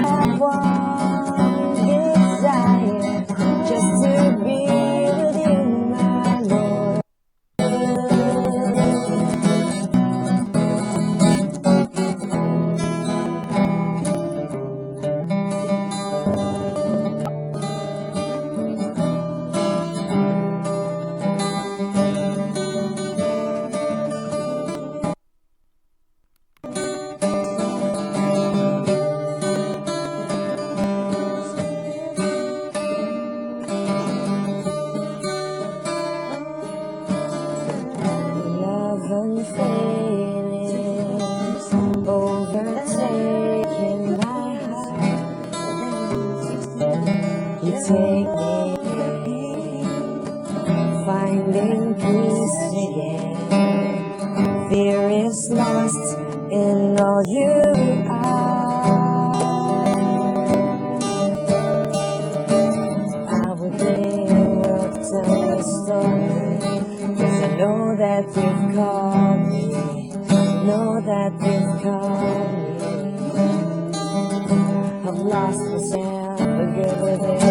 have one desire, just to be with you, my Lord. Love unfailing, overtaking my heart. You take me, finding peace again. Fear is lost in all you are. I will give up to the story, 'cause I know that you've called me, know that you've called me. I've lost myself, but good with it.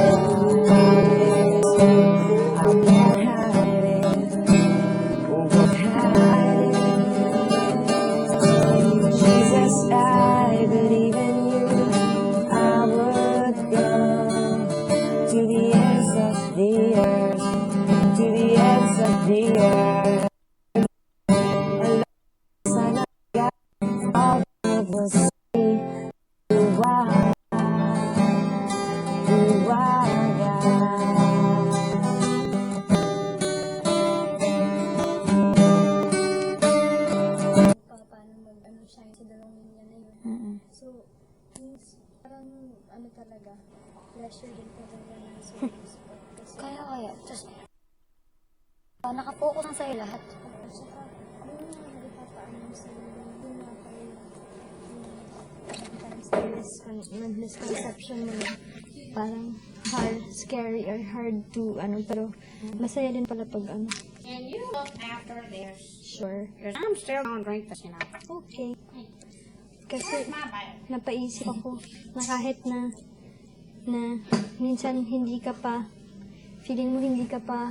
I won't hide it, won't hide it. Jesus, I believe in you. I would go to the ends of the earth, to the ends of the earth. Alongside of God, all I will see who I paano mag-shine sa dalawang linya na yun. So, means, parang, talaga, pressure din talaga na swimming spot. Kasi, Kaya. Tapos, nakapokus na sa'yo lahat. saka, yung mga nagpapaano sa yun nga kayo, misconception mo na parang hard, scary, or hard to, pero masaya din pala pag, And you look after this. sure. Because I'm still gonna drink this, Okay. Kasi, It's my bad. napaisip ako na kahit na minsan hindi ka pa, feeling mo hindi ka pa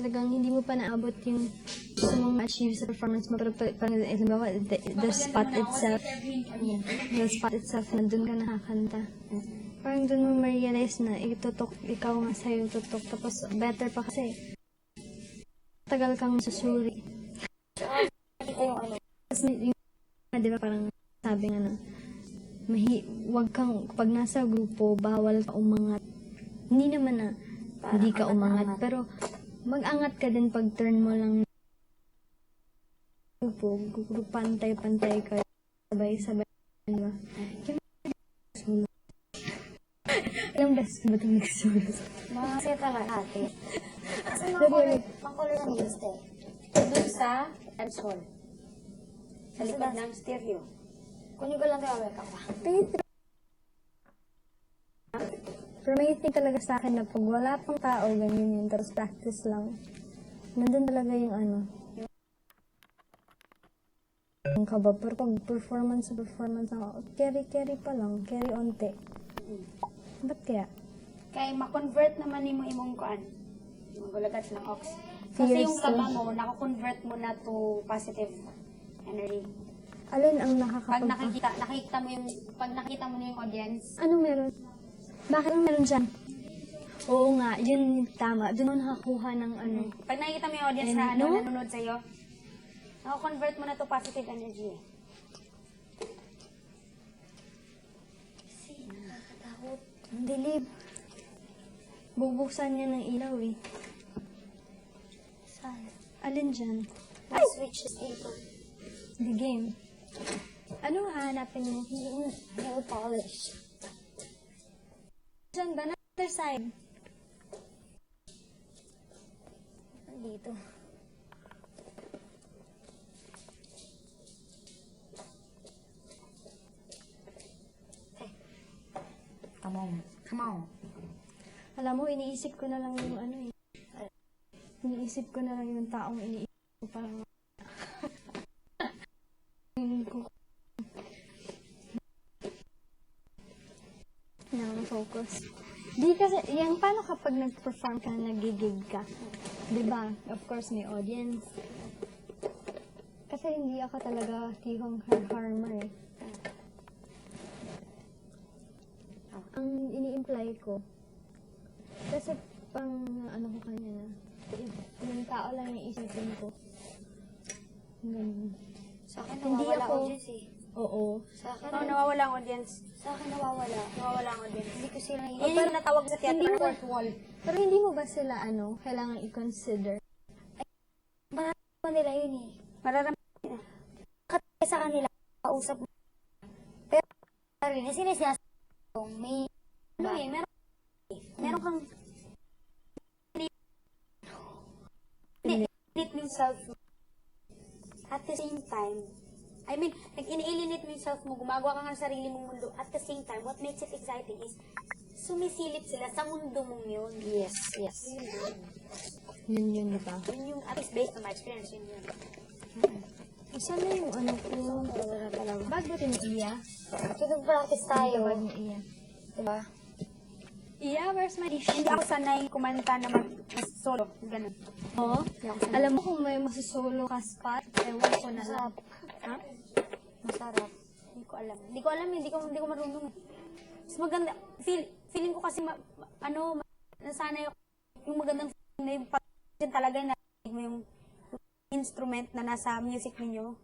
talagang hindi mo pa naabot yung gusto mong ma-achieve sa performance mo, pero parang the spot itself na dun ka nakakanta. Parang dun mo ma-realize na ikaw nga sa'yo tutok, tapos better pa kasi tagal kang susuri. Tapos yung di ba parang sabi nga na wag kang, pag nasa grupo, bawal ka umangat. Hindi naman na hindi ka umangat, pero mag-angat ka din pag turn mo lang grupo, pantay-pantay ka, sabay-sabay, di ba? Ilang beses ba itong nagsulat? Kasi talaga ate. Kasi pang-color ng list eh. Doon sa dancehall. Sa likod ng stereo. Kunin ko lang tayo, welcome pa. Pero may thing talaga sa akin na pag wala pang tao, ganyan yun, tapos practice lang. Nandun talaga yung yung kaba. Pero pag performance, carry pa lang, carry onte. Ba't kaya? Kaya ma-convert naman mo imong kuan. Yung gulagat ng ox. Kasi Fears yung kaba to. mo, nako-convert mo na to positive energy. Alin ang Pag nakakapag... nakita mo na yung audience, Ano meron? Bakit ang meron dyan? Oo nga, yun tama. Doon ako nakakuha ng pag nakikita mo yung audience na nanonood sa'yo, nako-convert mo na to positive energy. Ang dilim. Bubuksan niya ng ilaw eh. Saan? Alin dyan? Ay, switch is able. The game. Ano hahanapin mo? Nail polish. Dyan ba? Other side. Dito. Come on. Alam mo, iniisip ko na lang yung Iniisip ko na lang yung taong iniisip ko parang focus. Di kasi, yung paano kapag nag-perform ka, nagigig ka? Diba? Of course, may audience. Kasi hindi ako talaga tihong harmer eh. Ang ini-imply ko, kasi pang ano ko kanya na, yung tao lang yung isipin ko. Ganun. Sa akin Hindi nawawala ako- audience eh. Oo. Sa akin, Nawawala ang audience. sa akin nawawala. Nawawala ang audience. Hindi ko sila Yan yung natawag sa theater Hindi na mo- fourth wall. Pero hindi mo ba sila, kailangan i-consider? Mararamdaman nila yun eh. Mararam Kasi sa kanila, kausap mo. Pero, rin, yung sinasabi ko, may, meron kang nag-alienate mo yung self mo. At the same time, I mean, nag-alienate mo yung self mo, gumagawa ka nga ng sarili mong mundo. At the same time, what makes it exciting is, sumisilip sila sa mundo mong yun. yes. Yun, diba? Yun yung, at least based on my experience, yun yun. Sana yung ko, bag ba ni Iya? So, nag-practice tayo. Bag ni Iya. Diba? Iya, where's my dish? Hindi ako sanay kumanta na mag-solo. Ganun. Oo. Alam mo kung may masasolo ka spot, ewan ko na lang. Masarap. Ha? Masarap. Hindi ko alam. Hindi ko marunong. Mas maganda, feeling ko kasi, nasanay ako, yung magandang feeling na yung yun talaga na mo yung instrument na nasa music ninyo.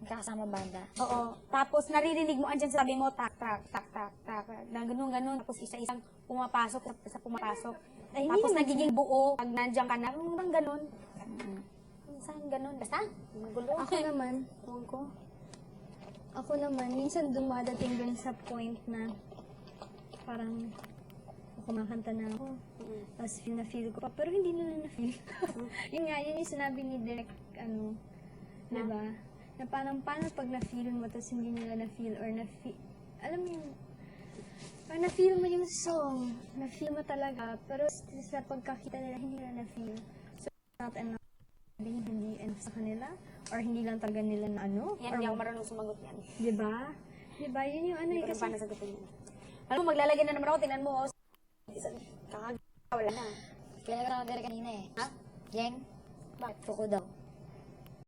Magkakasama banda. Oo. Tapos naririnig mo andyan sabi mo, tak, tak, tak, tak, tak, na ganun. Tapos isa-isang pumapasok, pumapasok. Ay, hindi Tapos naman nagiging buo, pag nandiyan ka na, parang ganun. Saan ganun? Basta, magulo. Ako naman, minsan dumadating dun sa point na parang kumakanta na ako. Tapos feel ko pa, pero hindi nila na-feel. Yun yung sinabi ni Derek, diba? Na parang paano pag na-feel mo, tapos hindi nila na-feel, or na-feel, alam mo yung, parang na-feel mo yung song, na-feel mo talaga, pero sa pagkakita nila, hindi nila na-feel. So, not enough, hindi enough sa kanila, or hindi lang talaga nila na Yan, or, hindi ako marunong sumagot yan. diba? Diba? Yun yung Hindi ko kasi, paano sagutin yan. Alam mo, maglalagay na naman ako, tingnan mo, wala na. Kailan ka na Derek kanina eh. Ha? Jeng? Bakit? Fuko daw.